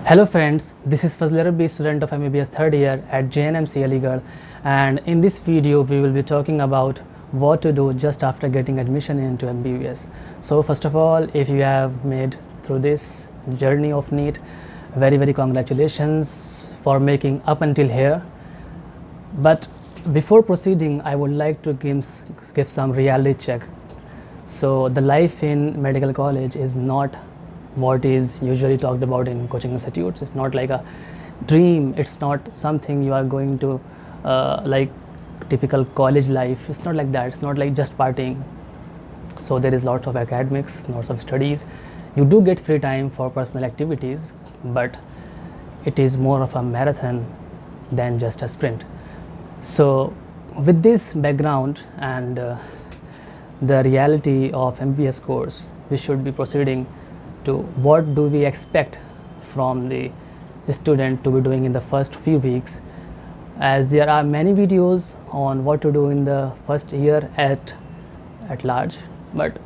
Hello friends, this is Fazler B, student of MBBS third year at JNMC Aligarh, and in this video we will be talking about what to do just after getting admission into MBBS. So first of all, if you have made through this journey of NEET, very congratulations for making up until here. But before proceeding, I would like to give some reality check. So the life in medical college is not what is usually talked about in coaching institutes. It's not like a dream. It's not something you are going to like typical college life. It's not like that. It's not like just partying. So there is lots of academics, lots of studies. You do get free time for personal activities, but it is more of a marathon than just a sprint. So with this background and the reality of MBBS course, we should be proceeding to what do we expect from the student to be doing in the first few weeks, as there are many videos on what to do in the first year at large, but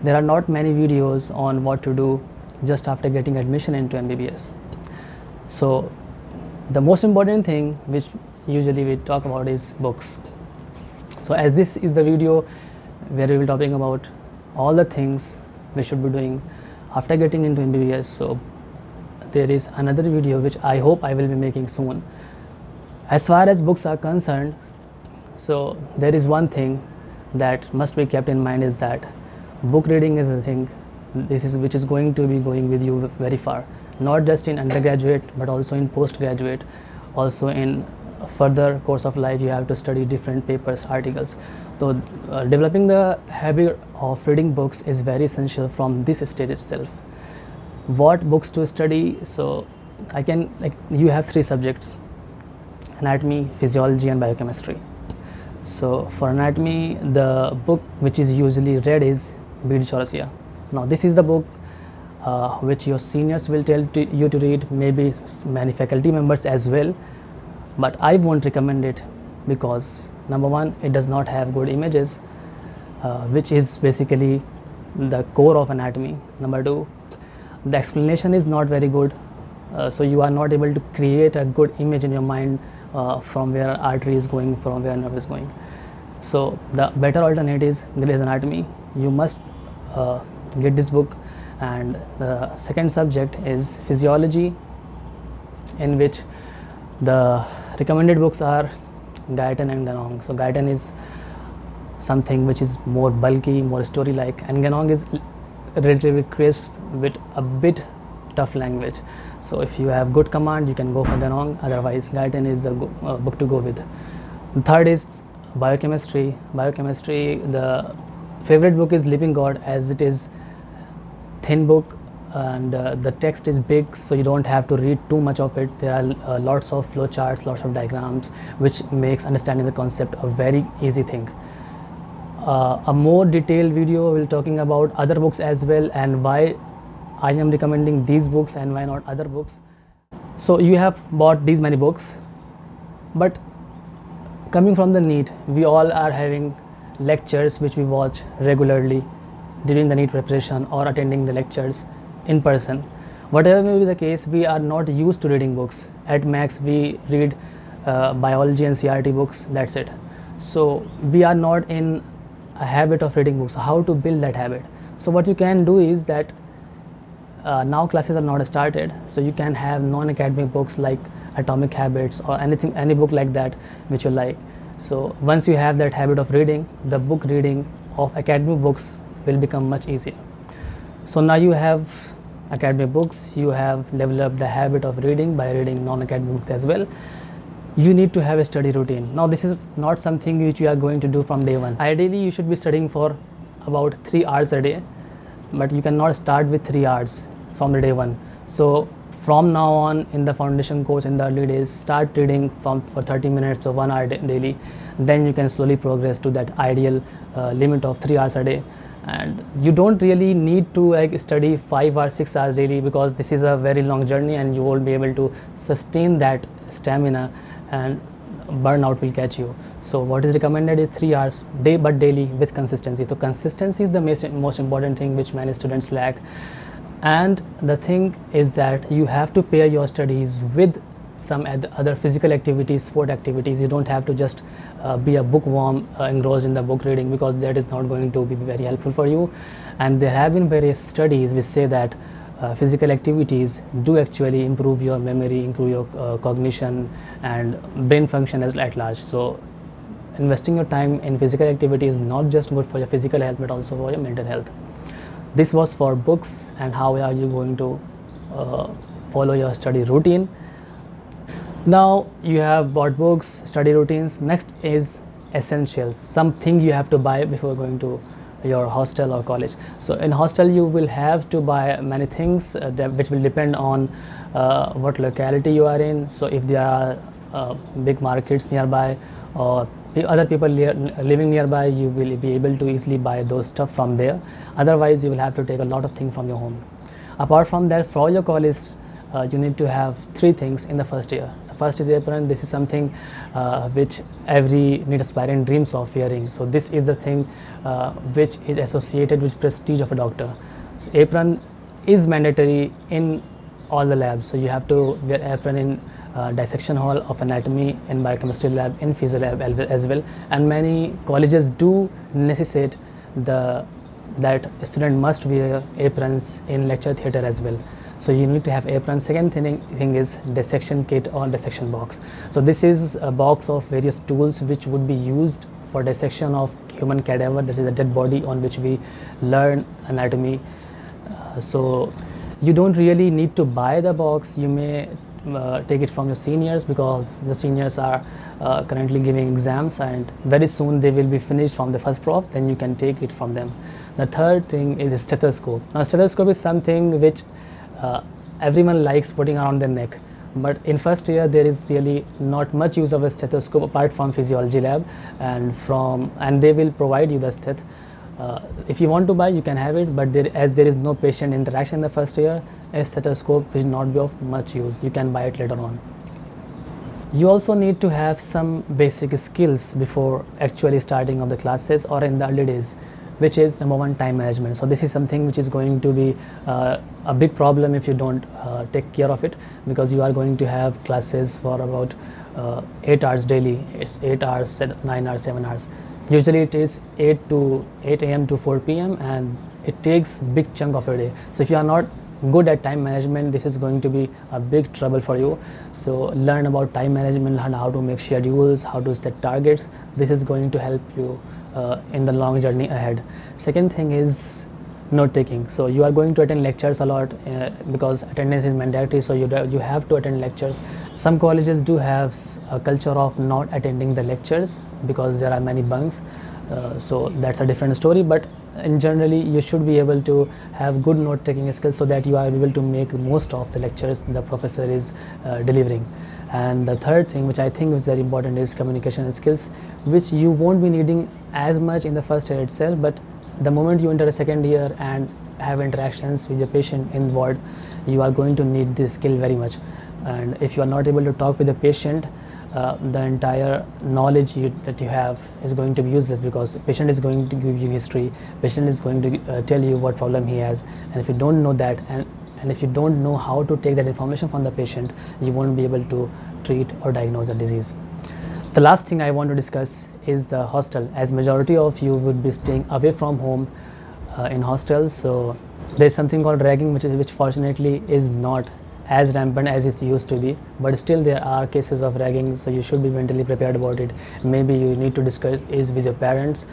there are not many videos on what to do just after getting admission into MBBS. So the most important thing which usually we talk about is books. So as this is the video where we will be talking about all the things we should be doing after getting into MBBS, so there is another video which I hope I will be making soon. As far as books are concerned, so there is one thing that must be kept in mind, is that book reading is a thing which is going to be going with you very far, not just in undergraduate but also in postgraduate. Also in further course of life you have to study different papers, articles. So developing the habit of reading books is very essential from this stage itself. What books to study? So I can, like, you have three subjects: anatomy, physiology and biochemistry. So for anatomy, the book which is usually read is B.D. Chaurasia. Now this is the book which your seniors will tell you to read, maybe many faculty members as well, but I won't recommend it because number one, it does not have good images, which is basically the core of anatomy. Number two, the explanation is not very good, so you are not able to create a good image in your mind from where artery is going, from where nerve is going. So the better alternate is Gray's Anatomy. You must get this book. And the second subject is physiology, in which the recommended books are Guyton and Ganong. So Guyton is something which is more bulky, more story-like, and Ganong is relatively crisp with a bit tough language. So if you have good command, you can go for Ganong. Otherwise, Guyton is the book to go with. The third is biochemistry. Biochemistry, the favorite book is Living God, as it is thin book and the text is big, so you don't have to read too much of it. There are lots of flow charts, lots of diagrams, which makes understanding the concept a very easy thing. A more detailed video will talking about other books as well, and why I am recommending these books and why not other books. So you have bought these many books, but coming from the NEET, we all are having lectures which we watch regularly during the NEET preparation or attending the lectures in person. Whatever may be the case, we are not used to reading books. At max we read biology and CRT books, that's it. So we are not in a habit of reading books. How to build that habit? So what you can do is that now classes are not started, so you can have non-academic books like Atomic Habits or anything, any book like that which you like. So once you have that habit of reading, the book reading of academic books will become much easier. So now you have academic books, you have developed the habit of reading by reading non-academic books as well. You need to have a study routine. Now this is not something which you are going to do from day one. Ideally you should be studying for about 3 hours a day, but you cannot start with 3 hours from the day one. So from now on in the foundation course, in the early days, start reading for 30 minutes or 1 hour daily. Then you can slowly progress to that ideal limit of 3 hours a day. And you don't really need to study 5 or 6 hours daily, because this is a very long journey and you won't be able to sustain that stamina and burnout will catch you. So what is recommended is 3 hours but daily with consistency. So consistency is the most important thing which many students lack. And the thing is that you have to pair your studies with some other physical activities, sport activities. You don't have to just be a bookworm engrossed in the book reading, because that is not going to be very helpful for you. And there have been various studies which say that physical activities do actually improve your memory, improve your cognition and brain function at large. So investing your time in physical activity is not just good for your physical health but also for your mental health. This was for books and how are you going to follow your study routine. Now you have bought books, study routines. Next is essentials, something you have to buy before going to your hostel or college. So in hostel you will have to buy many things which will depend on what locality you are in. So if there are big markets nearby or other people living nearby, you will be able to easily buy those stuff from there. Otherwise you will have to take a lot of things from your home. Apart from that, for your college you need to have 3 things in the first year. The first is apron. This is something which every NEET aspirant dreams of wearing. So this is the thing which is associated with prestige of a doctor. So apron is mandatory in all the labs. So you have to wear apron in dissection hall of anatomy, in biochemistry lab, in physio lab as well. And many colleges do necessitate that student must wear aprons in lecture theatre as well. So you need to have apron. Second thing is dissection kit or dissection box. So this is a box of various tools which would be used for dissection of human cadaver. This is a dead body on which we learn anatomy. So you don't really need to buy the box. You may take it from your seniors, because the seniors are currently giving exams and very soon they will be finished from the first prof. Then you can take it from them. The third thing is a stethoscope. Now stethoscope is something which everyone likes putting around their neck, but in first year there is really not much use of a stethoscope apart from physiology lab, and they will provide you the steth. If you want to buy, you can have it, but as there is no patient interaction in the first year, a stethoscope will not be of much use. You can buy it later on. You also need to have some basic skills before actually starting of the classes or in the early days, which is number 1, time management. So this is something which is going to be a big problem if you don't take care of it, because you are going to have classes for about 8 hours daily. It's 8 hours, 9 hours, 7 hours. Usually it is 8 a.m. to 4 p.m. and it takes big chunk of your day. So if you are not good at time management, this is going to be a big trouble for you. So learn about time management, learn how to make schedules, how to set targets. This is going to help you in the long journey ahead. Second thing is note taking. So you are going to attend lectures a lot because attendance is mandatory, so you have to attend lectures. Some colleges do have a culture of not attending the lectures because there are many bunks, so that's a different story, but in generally you should be able to have good note taking skills so that you are able to make most of the lectures the professor is delivering. And the third thing, which I think is very important, is communication skills, which you won't be needing as much in the first year itself, but the moment you enter a second year and have interactions with your patient in ward, you are going to need this skill very much. And if you are not able to talk with the patient, the entire knowledge that you have is going to be useless, because the patient is going to give you history, patient is going to tell you what problem he has, and if you don't know that, and if you don't know how to take that information from the patient, you won't be able to treat or diagnose the disease. The last thing I want to discuss is the hostel, as majority of you would be staying away from home in hostels. So there's something called ragging, which fortunately is not as rampant as it used to be, but still there are cases of ragging, so you should be mentally prepared about it. Maybe you need to discuss is with your parents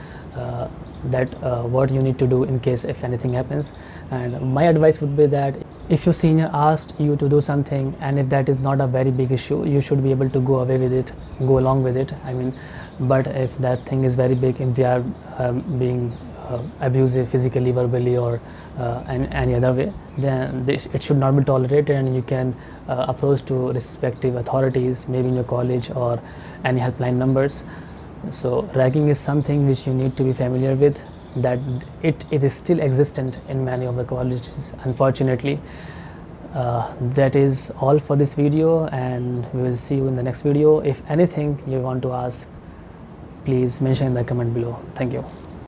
what you need to do in case if anything happens. And my advice would be that if your senior asked you to do something, and if that is not a very big issue, you should be able to go away with it, go along with it, I mean. But if that thing is very big, if they are being abusive physically, verbally, or in any other way, then it should not be tolerated, and you can approach to respective authorities, maybe in your college or any helpline numbers. So ragging is something which you need to be familiar with, that it is still existent in many of the colleges, unfortunately. That is all for this video, and we will see you in the next video. If anything you want to ask, please mention in the comment below. Thank you.